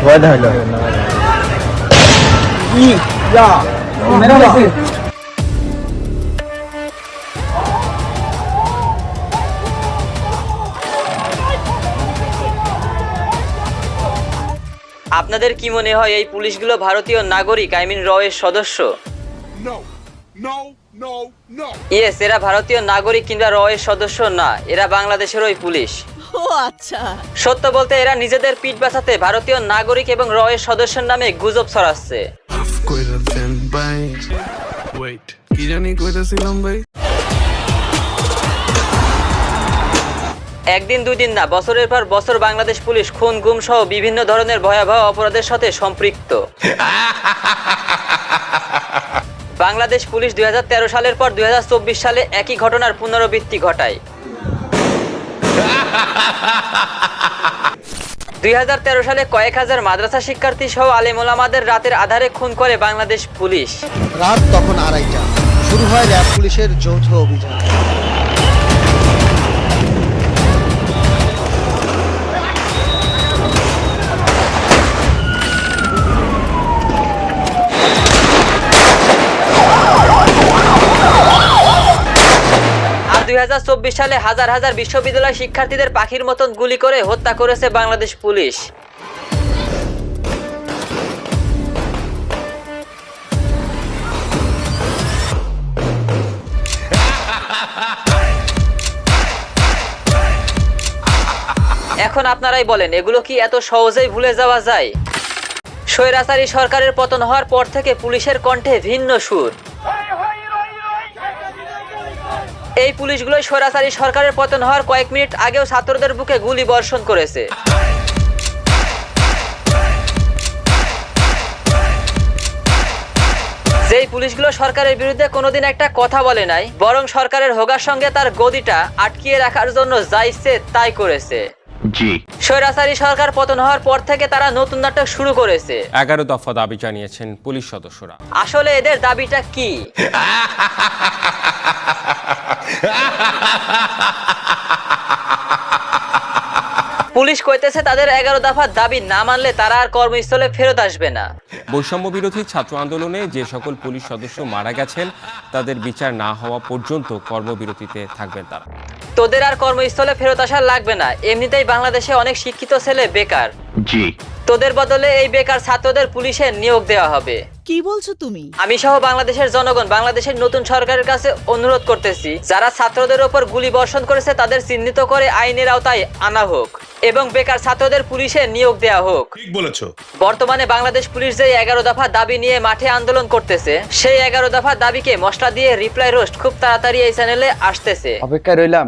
ভয় দেখাইলো আপনাদের কি মনে হয় এই পুলিশগুলো ভারতীয় নাগরিক আই মিন র এর সদস্য? ইয়েস, এরা ভারতীয় নাগরিক কিংবা র এর সদস্য না, এরা বাংলাদেশের ওই পুলিশ। ও আচ্ছা। সত্য বলতে এরা নিজেদের পিঠ বাঁচাতে ভারতীয় নাগরিক এবং র এর সদস্যের নামে গুজব ছড়াচ্ছে। একদিন দুই দিন না, বছরের পর বছর বাংলাদেশ পুলিশ খুন গুম সহ বিভিন্ন ধরনের ভয়াবহ অপরাধের সাথে সম্পৃক্ত। বাংলাদেশ পুলিশ 2013 সালের পর 2024 সালে একই ঘটনার পুনরাবৃত্তি ঘটায়। 2013 সালে কয়েক হাজার মাদ্রাসা শিক্ষার্থী সহ আলেম ওলামাদের রাতের আধারে খুন করে বাংলাদেশ পুলিশ। রাত তখন 2:30টা, শুরু হয় র্যাব পুলিশের যৌথ অভিযান। আর 2024 সালে হাজার হাজার বিশ্ববিদ্যালয় শিক্ষার্থীদের পাখির মতন গুলি করে হত্যা করেছে বাংলাদেশ পুলিশ। এখন আপনারাই বলেন, এগুলো কি এত সহজেই ভুলে যাওয়া যায়? স্বৈরাচারী সরকারের পতন হওয়ার পর থেকে পুলিশের কণ্ঠে ভিন্ন সুর। এই পুলিশগুলোই স্বৈরাচারী সরকারের পতন হওয়ার কয়েক মিনিট আগেও ছাত্রদের বুকে গুলি বর্ষণ করেছে। যেই পুলিশগুলো সরকারের বিরুদ্ধে কোনোদিন একটা কথা বলে নাই, বরং সরকারের হোগার সঙ্গে তার গদিটা আটকিয়ে রাখার জন্য যা ইচ্ছে তাই করেছে। স্বৈরাচারী সরকার পতন হওয়ার পর থেকে তারা নতুন নাটক শুরু করেছে। 11 দফা দাবি জানিয়েছেন পুলিশ সদস্যরা। আসলে এদের দাবিটা কি? পুলিশ কইতেছে তাদের 11 দফা দাবি না মানলে তারা আর কর্মস্থলে ফেরত আসবে না। বৈষম্য বিরোধী ছাত্র আন্দোলনে যে সকল পুলিশ সদস্য মারা গেছেন তাদের বিচার না হওয়া পর্যন্ত কর্মবিরতিতে থাকবেন তারা। তোদের আর কর্মস্থলে ফেরত আসা লাগবে না, এমনিতেই বাংলাদেশে অনেক শিক্ষিত ছেলে বেকার। তোদের বদলে এই বেকার ছাত্রদের পুলিশে নিয়োগ দেওয়া হবে। কি বলছো তুমি? আমি সহ বাংলাদেশের জনগণ বাংলাদেশের নতুন সরকারের কাছে অনুরোধ করতেছি, যারা ছাত্রদের উপর গুলি বর্ষণ করেছে তাদের চিহ্নিত করে আইনের আওতায় আনা হোক এবং বেকার ছাত্রদের পুলিশে নিয়োগ দেওয়া হোক। ঠিক বলেছো। বর্তমানে বাংলাদেশ পুলিশ যে 11 দফা দাবি নিয়ে মাঠে আন্দোলন করতেছে, সেই 11 দফা দাবিকে মশলা দিয়ে রিপ্লাই রোস্ট খুব তাড়াতাড়ি এই চ্যানেলে আসতেছে। অপেক্ষায় রইলাম।